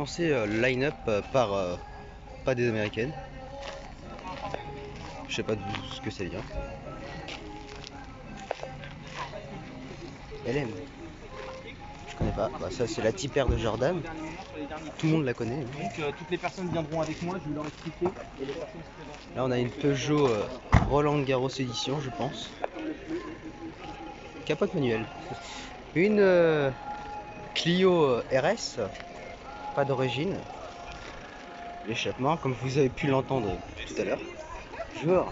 commencer le line-up par pas des américaines. Je sais pas d'où ce que ça vient. LM. Je connais pas. Bah, ça c'est la tipère de Jordan. Tout le monde la connaît. Donc toutes les personnes viendront avec moi, je vais leur expliquer. Et les personnes se présentent. Là on a une Peugeot Roland Garros édition, je pense. Capote manuelle. Une Clio RS, pas d'origine. L'échappement, comme vous avez pu l'entendre tout à l'heure. Bonjour.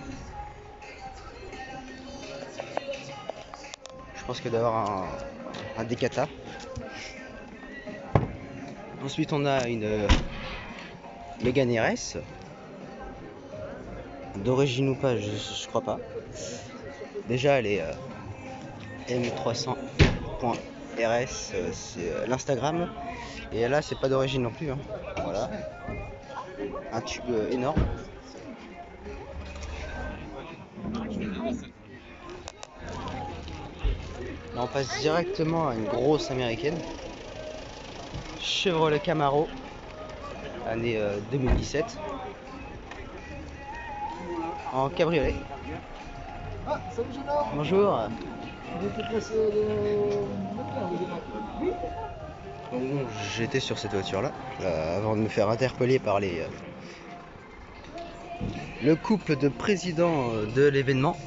Je pense qu'il doit y avoir un Decata. Ensuite on a une Mégane RS. D'origine ou pas, je crois pas. Déjà elle est M300.RS, c'est l'Instagram. Et là c'est pas d'origine non plus. Hein. Voilà. Un tube énorme. Là on passe directement à une grosse américaine. Chevrolet Camaro, année 2017. En cabriolet. Ah, salut jeune homme. Bonjour. Vous êtes placé le Donc bon, j'étais sur cette voiture-là, avant de me faire interpeller par le couple de présidents de l'événement.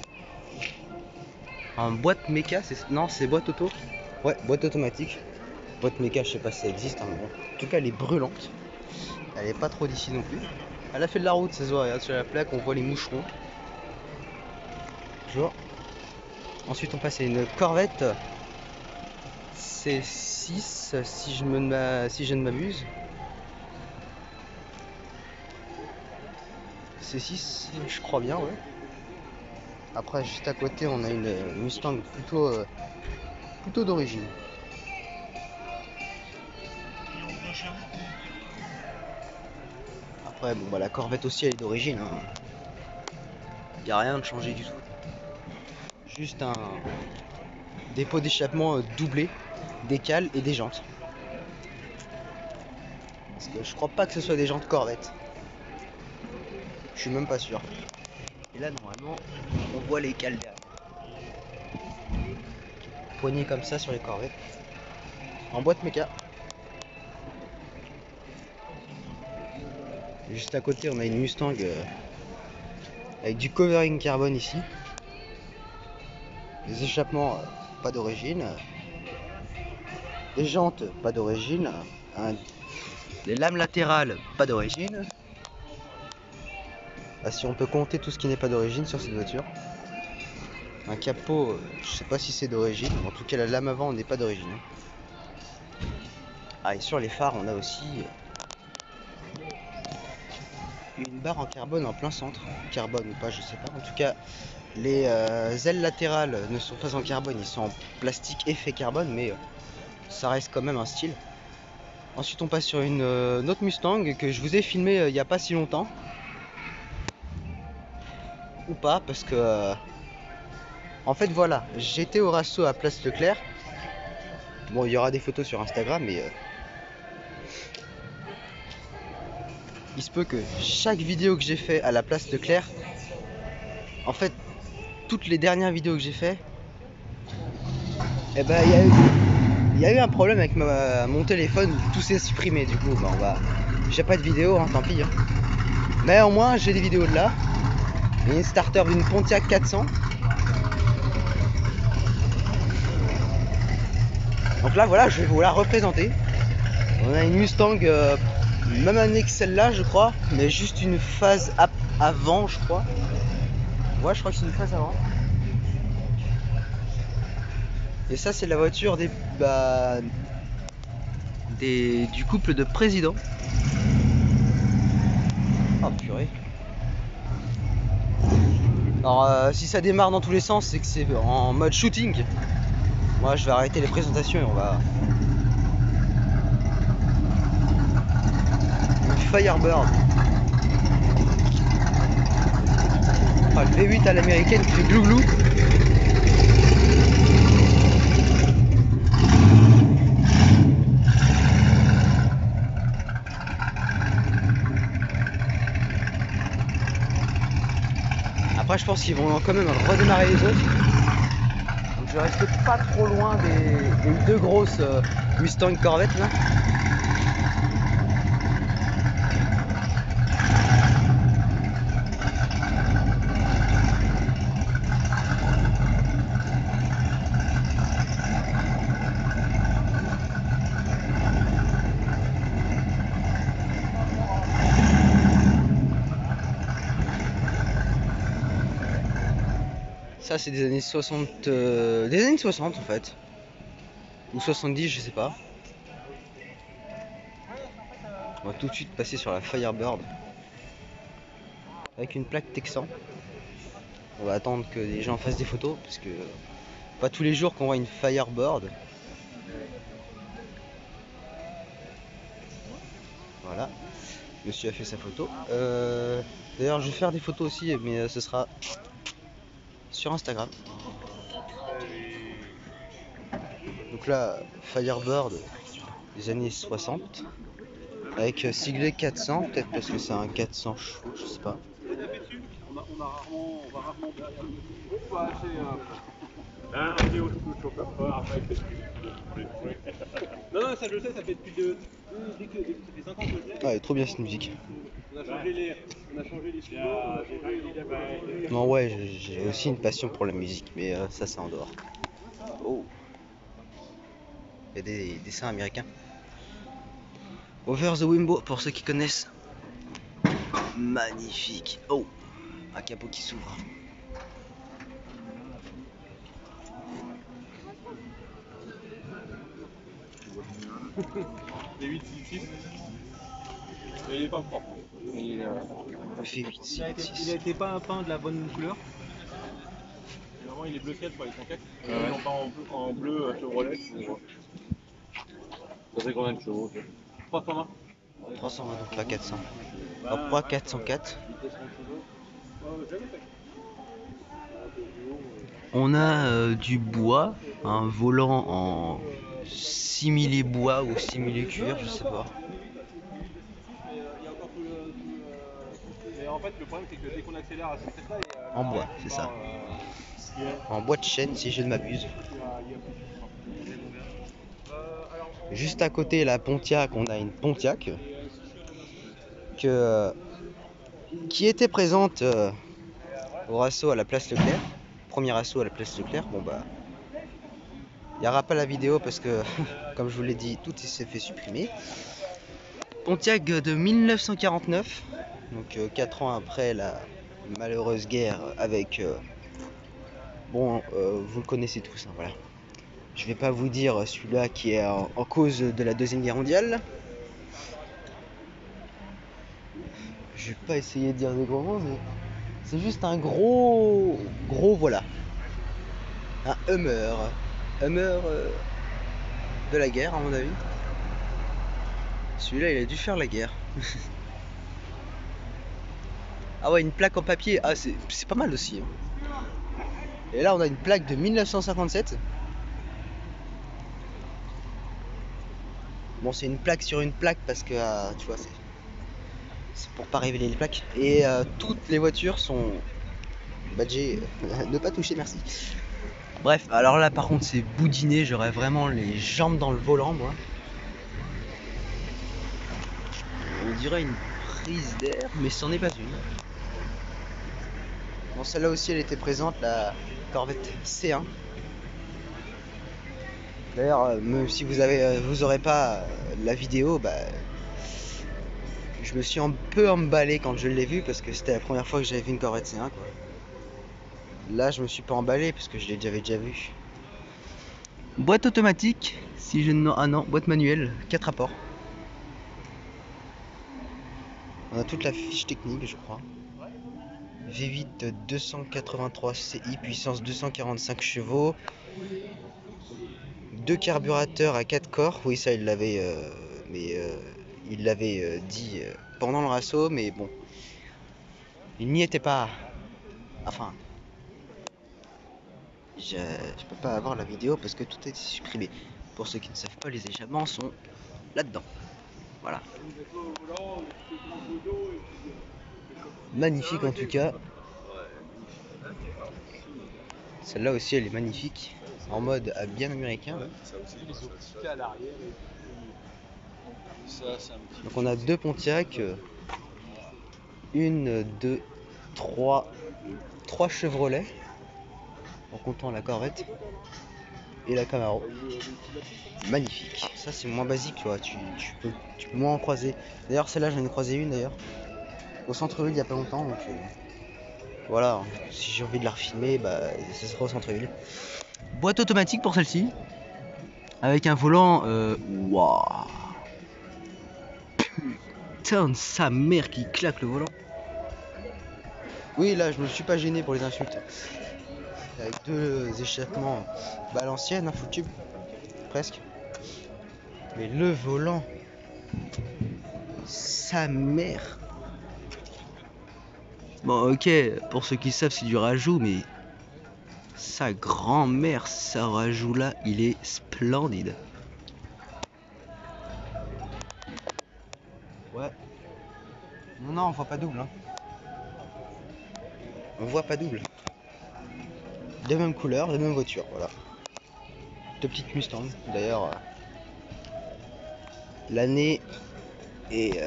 En boîte méca, non c'est boîte auto. Ouais, boîte automatique. Boîte méca, je sais pas si ça existe, hein, mais bon. En tout cas elle est brûlante. Elle est pas trop d'ici non plus. Elle a fait de la route, ça se voit, regarde sur la plaque, on voit les moucherons. Bonjour. Ensuite on passe à une Corvette C6 si je ne m'abuse. C6 je crois bien, ouais. Après juste à côté on a une Mustang plutôt d'origine. Après bon bah la Corvette aussi elle est d'origine, hein. Y a rien de changé du tout. Juste un dépôt d'échappement doublé, des cales et des jantes. Parce que je crois pas que ce soit des jantes Corvette. Je suis même pas sûr. Et là normalement on voit les cales derrière. Poignée comme ça sur les Corvettes. En boîte méca. Juste à côté on a une Mustang avec du covering carbone ici. Les échappements pas d'origine. Les jantes pas d'origine. Les lames latérales pas d'origine. Ah, si on peut compter tout ce qui n'est pas d'origine sur cette voiture. Un capot, je sais pas si c'est d'origine, en tout cas la lame avant n'est pas d'origine. Ah, et sur les phares on a aussi une barre en carbone en plein centre. Carbone ou pas, je sais pas. En tout cas les ailes latérales ne sont pas en carbone, ils sont en plastique effet carbone, mais ça reste quand même un style. Ensuite on passe sur une autre Mustang que je vous ai filmé il n'y a pas si longtemps. Ou pas, parce que en fait voilà, j'étais au Rasso à Place Leclerc. Bon, il y aura des photos sur Instagram, mais il se peut que chaque vidéo que j'ai fait à la Place Leclerc, en fait toutes les dernières vidéos que j'ai fait, eh ben il y a eu un problème avec mon téléphone, tout s'est supprimé. Du coup j'ai pas de vidéo, hein, tant pis, hein. Mais au moins j'ai des vidéos de là. Et une starter d'une Pontiac 400. Donc là voilà, je vais vous la représenter. On a une Mustang même année que celle-là je crois, mais juste une phase avant je crois. Ouais, je crois que c'est une phase avant. Et ça c'est la voiture du couple de présidents. Oh purée. Alors si ça démarre dans tous les sens, c'est que c'est en mode shooting. Moi je vais arrêter les présentations et on va... Une Firebird. Ah, le V8 à l'américaine qui fait glouglou. Après je pense qu'ils vont quand même redémarrer les autres. Donc je reste pas trop loin des deux grosses Mustang Corvette là. Ça c'est des années 60, des années 60 en fait, ou 70 je sais pas. On va tout de suite passer sur la Firebird avec une plaque Texan. On va attendre que les gens fassent des photos parce que pas tous les jours qu'on voit une Firebird. Voilà, monsieur a fait sa photo. D'ailleurs je vais faire des photos aussi, mais ce sera sur Instagram. Donc là, Firebird des années 60 avec siglé 400, peut-être parce que c'est un 400 chevaux, je sais pas. On va rarement derrière le non, ça je sais, ça fait depuis ça fait 5 ans que je l'ai. Ah, elle est trop bien cette musique. On a changé les studios. Non, ouais, j'ai aussi une passion pour la musique, mais ça c'est en dehors. Oh, il y a des dessins américains. Over the Wimbo, pour ceux qui connaissent. Magnifique. Oh, un capot qui s'ouvre. Les 866. Mais il est pas propre. Il fait 8, Il a été pas peint de la bonne couleur. Vraiment, il est bleu ciel pour les conquêtes. Ils ont pas en bleu Chevrolet. Ça fait combien de chevaux? 320. 320, donc pas 400. Alors pourquoi 404? On a du bois, un volant en simili bois ou simili cuir, je sais pas. Mais en fait, le problème, c'est que dès qu'on accélère à cette vitesse-là, En bois, c'est ça. En bois de chêne, si je ne m'abuse. Juste à côté, la Pontiac, on a une Pontiac qui était présente au assaut à la place Leclerc. Premier assaut à la place Leclerc. Bon bah, il n'y aura pas la vidéo parce que, comme je vous l'ai dit, tout s'est fait supprimer. Pontiac de 1949, donc 4 ans après la malheureuse guerre avec... vous le connaissez tous, hein, voilà. Je vais pas vous dire celui-là qui est en cause de la Deuxième Guerre mondiale. Je vais pas essayer de dire des gros mots, mais c'est juste un gros voilà. Un Hummer. De la guerre à mon avis. Celui-là il a dû faire la guerre. Ah ouais, une plaque en papier, ah c'est pas mal aussi. Et là on a une plaque de 1957. Bon, c'est une plaque sur une plaque parce que tu vois, c'est pour pas révéler les plaques. Et toutes les voitures sont badgées ne pas toucher, merci. Bref, alors là par contre c'est boudiné, j'aurais vraiment les jambes dans le volant moi. On dirait une prise d'air, mais c'en est pas une. Bon, celle-là aussi elle était présente, la Corvette C1. D'ailleurs, si vous aurez pas la vidéo, bah, je me suis un peu emballé quand je l'ai vue parce que c'était la première fois que j'avais vu une Corvette C1 quoi. Là je me suis pas emballé parce que je l'avais déjà vu. Boîte automatique, si je ne... Ah non, boîte manuelle, 4 rapports. On a toute la fiche technique je crois. V8 283 CI, puissance 245 chevaux. 2 carburateurs à 4 corps, oui ça il l'avait il l'avait dit pendant le assaut, mais bon, il n'y était pas. Enfin, je peux pas avoir la vidéo parce que tout est supprimé. Pour ceux qui ne savent pas, les échappements sont là-dedans. Voilà. Magnifique en tout cas. Celle-là aussi, elle est magnifique. En mode bien américain. Là. Les optiques à l'arrière. Ça, c'est un petit. Donc on a deux Pontiac. Une, deux, trois Chevrolet. En comptant la Corvette. Et la Camaro. Magnifique. Ça c'est moins basique, tu vois. Tu peux moins en croiser. D'ailleurs celle-là j'en ai croisé une d'ailleurs. Au centre-ville il n'y a pas longtemps. Donc voilà. Si j'ai envie de la refilmer, bah ce sera au centre-ville. Boîte automatique pour celle-ci. Avec un volant. Waouh. Putain de sa mère qui claque le volant. Oui là je me suis pas gêné pour les insultes. Avec deux échappements à l'ancienne, un full tube. Presque. Mais le volant, sa mère. Bon ok, pour ceux qui savent c'est du rajout, mais sa grand-mère, ça rajout là, il est splendide. Ouais. Non, on voit pas double. Hein. On voit pas double. De même couleur, de même voiture, voilà. Deux petites Mustang, d'ailleurs. L'année est...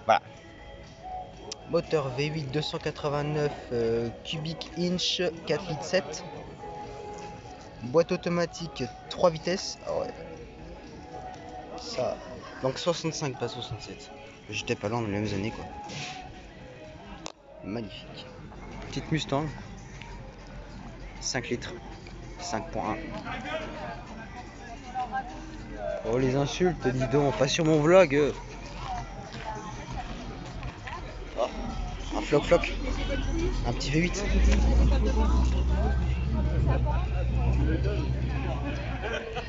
Voilà. Moteur V8 289 cubic inch 4 litres 7. Boîte automatique 3 vitesses. Ah ouais. Ça. Donc 65 pas 67. J'étais pas loin dans les mêmes années quoi. Magnifique. Petite Mustang. 5 litres. 5.1. Oh les insultes, dis donc, pas sur mon vlog. Oh, un floc. Un petit V8.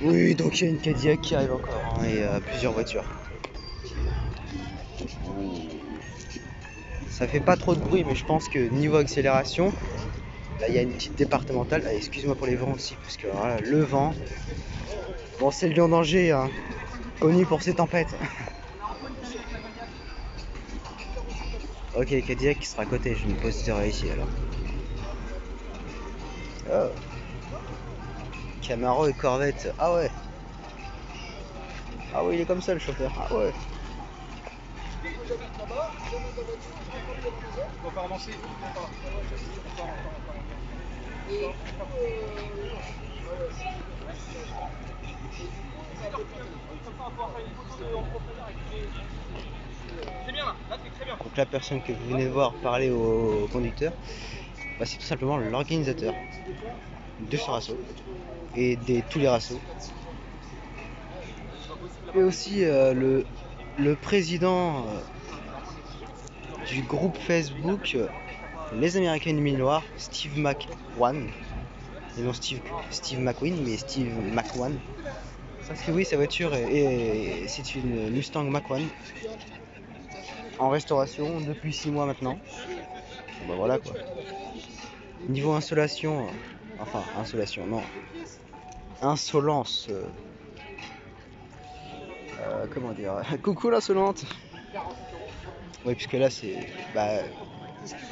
Oui, donc il y a une Cadillac qui arrive encore. Hein, et plusieurs voitures. Ça fait pas trop de bruit, mais je pense que niveau accélération, là il y a une petite départementale. Ah, excuse-moi pour les vents aussi, parce que voilà, le vent. Bon, c'est le lion d'Angers, hein, connu pour ses tempêtes. Ok, Cadillac qui sera à côté, je me poserai ici alors. Oh. Camaro et Corvette, ah ouais. Ah ouais, il est comme ça le chauffeur, ah ouais. On va faire avancer. C'est bien là, c'est très bien. Donc la personne que vous venez de voir parler au conducteur, bah, c'est tout simplement l'organisateur de ce rasso et de tous les rassos. Et aussi le président du groupe Facebook Les Américains du Mille Noir, Steve McQueen. Et non Steve McQueen, mais Steve McQueen. Parce que oui, sa voiture c'est une Mustang Mach-1 en restauration depuis 6 mois maintenant. Bon, bah voilà quoi. Niveau insolation, enfin insolation, non. Insolence. Comment dire. Coucou l'insolente. Oui, puisque là c'est. Bah,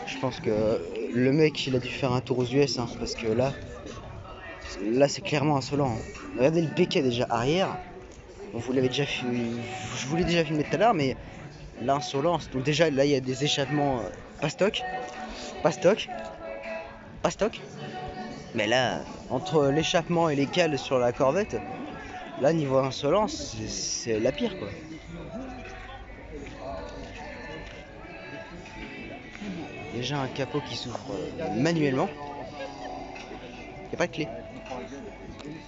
je pense que le mec il a dû faire un tour aux US, hein, parce que là c'est clairement insolent. Hein. Regardez le béquet déjà arrière. Bon, je vous l'ai déjà filmé tout à l'heure, mais l'insolence. Donc déjà là il y a des échappements pas stock. Mais là, entre l'échappement et les cales sur la Corvette, là niveau insolence, c'est la pire quoi. Déjà un capot qui s'ouvre manuellement. Il n'y a pas de clé.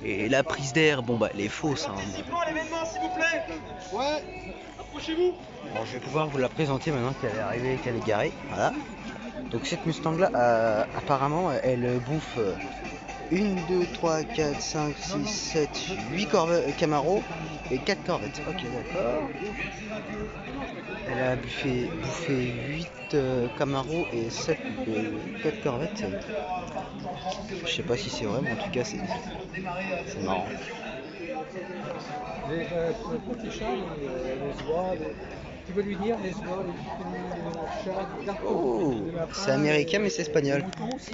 Et la prise d'air, bon bah elle est fausse. Hein. Participants à l'événement, s'il vous plaît. Ouais. Approchez-vous. Bon, je vais pouvoir vous la présenter maintenant qu'elle est arrivée, qu'elle est garée. Voilà. Donc cette Mustang là, apparemment, elle bouffe 1, 2, 3, 4, 5, 6, 7, 8 Camaro et 4 Corvettes. Ok, d'accord. Elle a bouffé 8 Camaro et 4 Corvettes. Je sais pas si c'est vrai, mais en tout cas c'est marrant. Les petits chats, les oies, Tu peux lui dire, les chats, Oh, c'est américain mais c'est espagnol.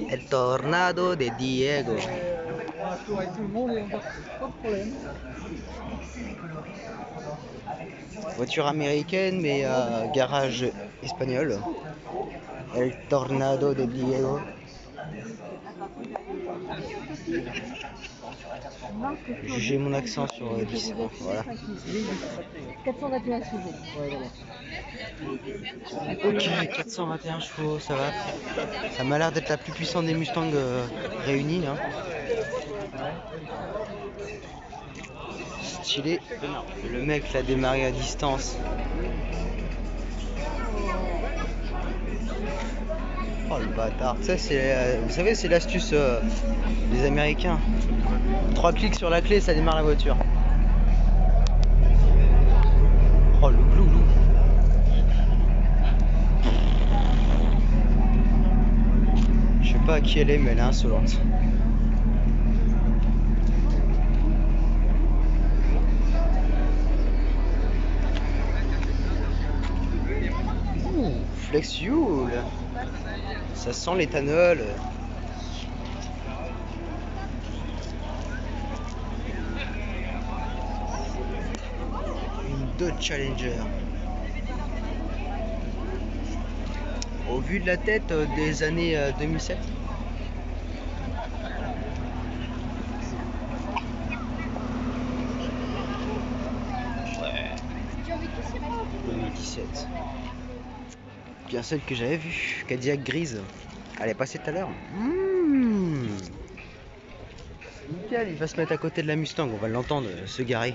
El Tornado de Diego. On a tour avec tout le monde et on va pas de problème. Voiture américaine mais garage espagnol. El Tornado de Diego. Jugez mon accent sur 10. Voilà. 421 chevaux. Ok, 421 chevaux, ça va. Ça m'a l'air d'être la plus puissante des Mustangs réunis là. Stylé. Le mec l'a démarré à distance. Oh le bâtard. Ça c'est, vous savez, c'est l'astuce des Américains. 3 clics sur la clé, ça démarre la voiture. Oh le glouglou. Je sais pas à qui elle est, mais elle est insolente. Ouh, Flex Fuel. Ça sent l'éthanol. Une Dodge Challenger. Au vu de la tête des années 2007. Ouais. 2017. Bien celle que j'avais vue, Cadillac grise. Elle est passée tout à l'heure. Nickel, il va se mettre à côté de la Mustang, on va l'entendre se garer.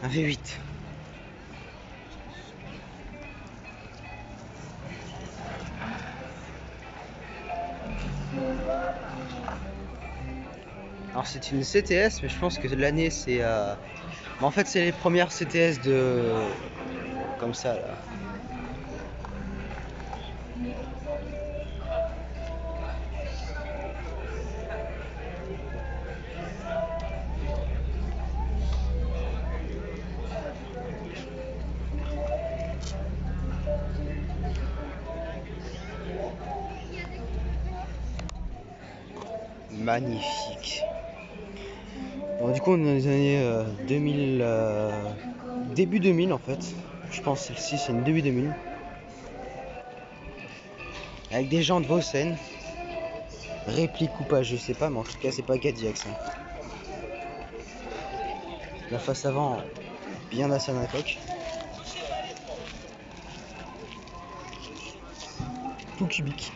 Un V8. Alors c'est une CTS, mais je pense que l'année c'est... Mais en fait c'est les premières CTS de... Comme ça là. Magnifique. Bon, du coup on est dans les années 2000, début 2000 en fait. Je pense que celle-ci c'est une début 2000. Avec des jantes Vossen. Réplique ou pas, je sais pas, mais en tout cas c'est pas Cadillac ça. La face avant bien à sa coque. Tout cubique.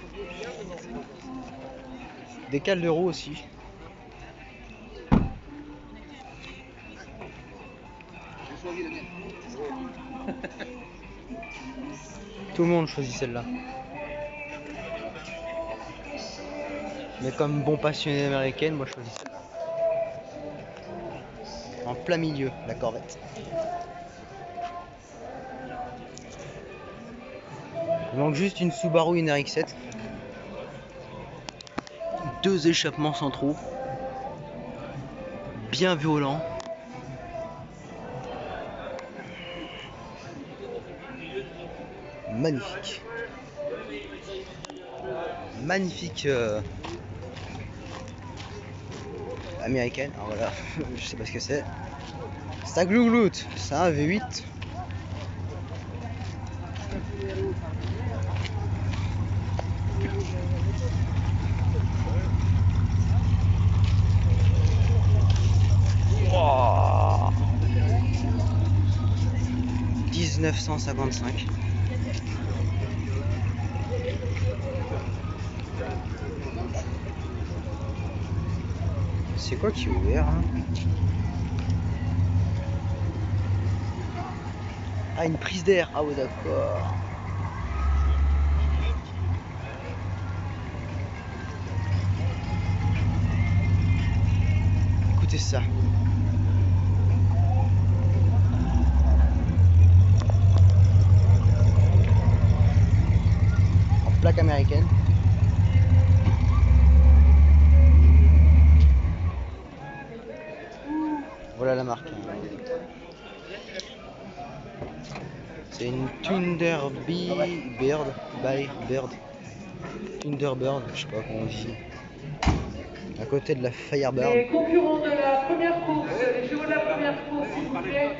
Des cales de roue aussi. Tout le monde choisit celle-là. Mais comme bon passionné américaine, moi je choisis celle-là. En plein milieu, la Corvette. Il manque juste une Subaru, une RX-7. 2 échappements centraux. Bien violents. Magnifique. Magnifique américaine. Alors voilà, je sais pas ce que c'est. C'est un glouglout, c'est un V8. Wow. 1955. C'est quoi qui est ouvert hein? Ah, une prise d'air. Ah ouais, d'accord. Écoutez ça. En plaque américaine. C'est une Thunderbird, Thunderbird, je sais pas comment on dit. À côté de la Firebird. Les concurrents de la première course, les chevaux de la première course, s'il vous plaît.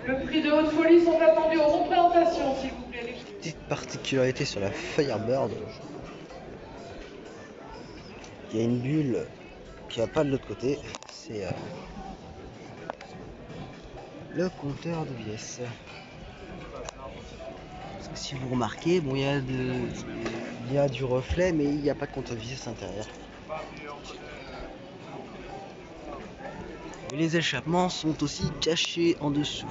Le prix de haute folie sont attendus aux représentations, s'il vous plaît. Petite particularité sur la Firebird, il y a une bulle qui va pas de l'autre côté, c'est le compteur de vitesse. Parce que si vous remarquez, bon, il y a du reflet, mais il n'y a pas de compteur de vitesse intérieur. Et les échappements sont aussi cachés en dessous.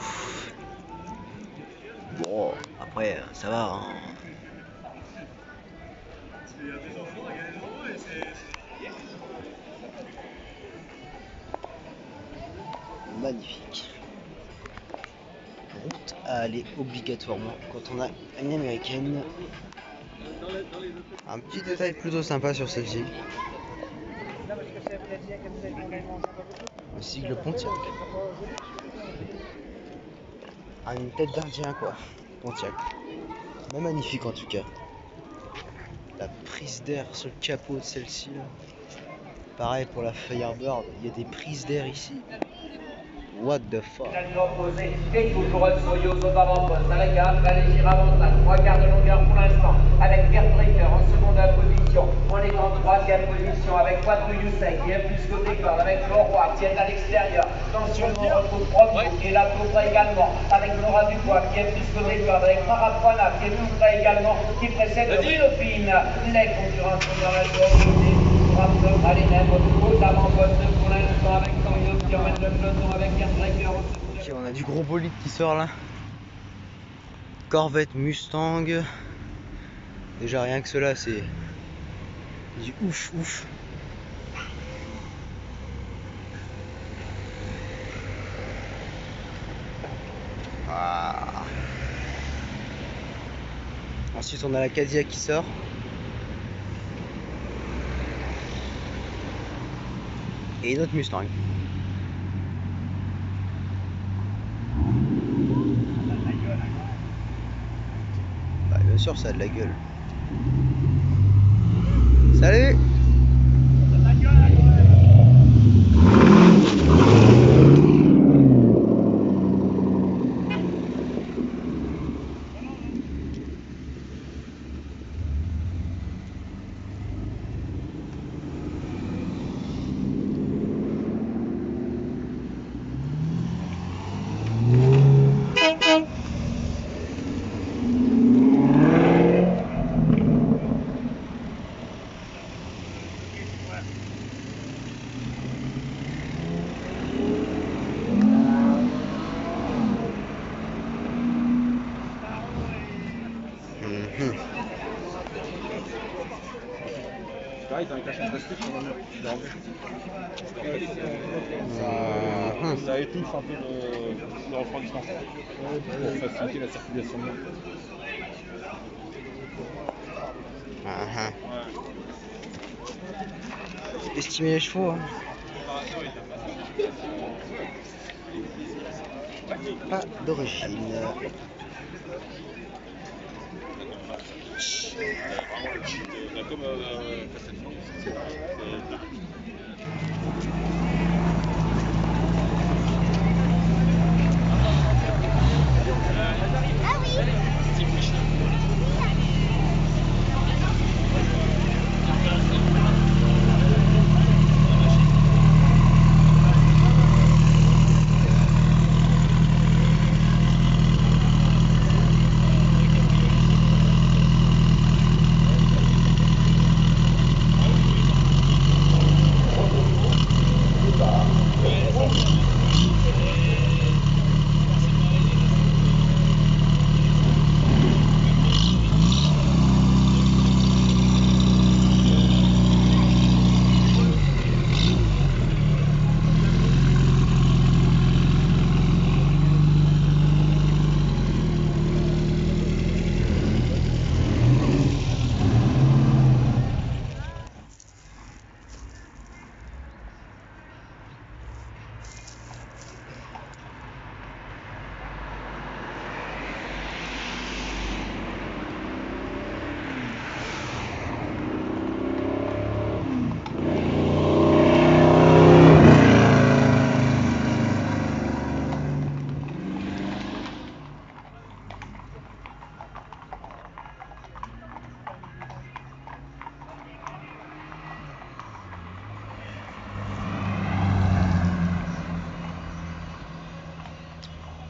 Bon, après, ça va. Hein. Magnifique. Route à aller obligatoirement quand on a une américaine. Un petit détail plutôt sympa sur celle-ci. Le sigle Pontiac. Ah, une tête d'Indien quoi, Pontiac. Mais magnifique en tout cas. La prise d'air sur le capot de celle-ci. Pareil pour la Firebird, il y a des prises d'air ici. What the fuck. Et toujours Soyouz aux avant-postes avec un léger avantage, 3 quarts de longueur pour l'instant, avec Gert Breaker en seconde position. On est en troisième position avec Quattro Youssef qui est plus côté corde, avec Leroy qui est à l'extérieur. Attention, on retrouve Promo qui est là pour ça également, avec Laura Dubois qui est plus côté corde, avec Farah Poina qui est tout près également, qui précède Philippine. Les concurrents sont dans la zone. Allez, même aux avant-postes pour l'instant avec Soyouz qui emmène le peloton avec Gert Breaker. Ok, on a du gros bolide qui sort là. Corvette, Mustang. Déjà rien que cela c'est du ouf ouf. Ah. Ensuite on a la Cadillac qui sort. Et une autre Mustang. Bah, bien sûr ça a de la gueule. Salut! Pareil, t'as un cachet de plastique sur le mur. Ça étouffe un peu le refroidissement pour faciliter la circulation de l'air. Estimer les chevaux. Hein. Pas d'origine. Comme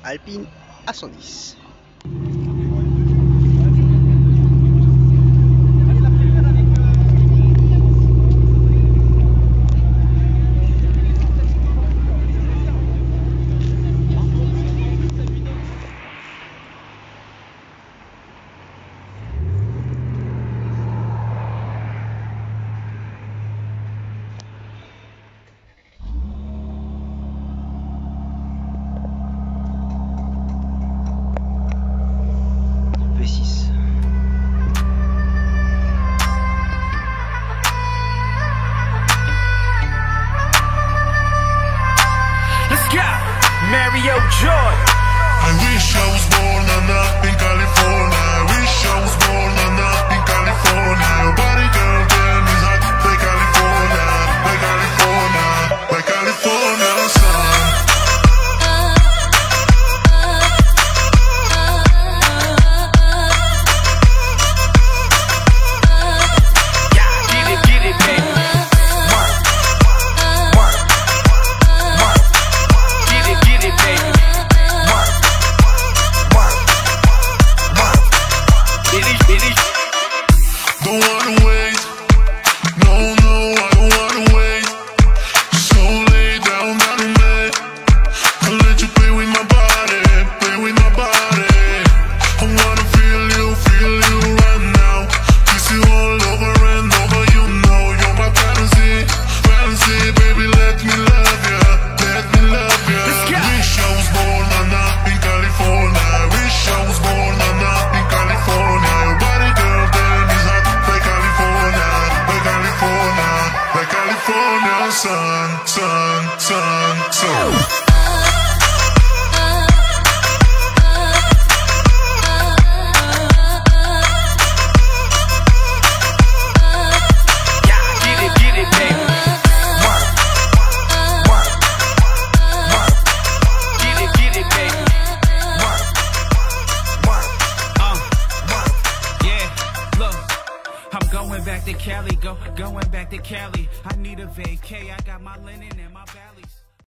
Alpine A110. V6. Let's go, Mario Joy. I wish I was born up in California. I wish I was born up in California. Your body, girl, damn is hot like California, like California, like California sun. Get it, baby. Work, work, work. Get it, baby. Work, work, work. It is. Don't wanna wait. No, no, I don't wanna wait. So lay down on me. I'll let you play with my body, play with my body. I wanna feel you right now. Kiss you all over and over, you know you're my fantasy, fantasy, baby. Let me love you, let me love you. Let's go. Wish I was born up in California. I wish I was born up in California. Your body, girl, damn is hot like California, like California, like California sun, sun, sun, sun. Get it, baby. Work, work, work. Get it, baby. Work, work, work. Yeah, look, I'm going back to Cali, going back to Cali. I need a vacay. I got my linen and my bag.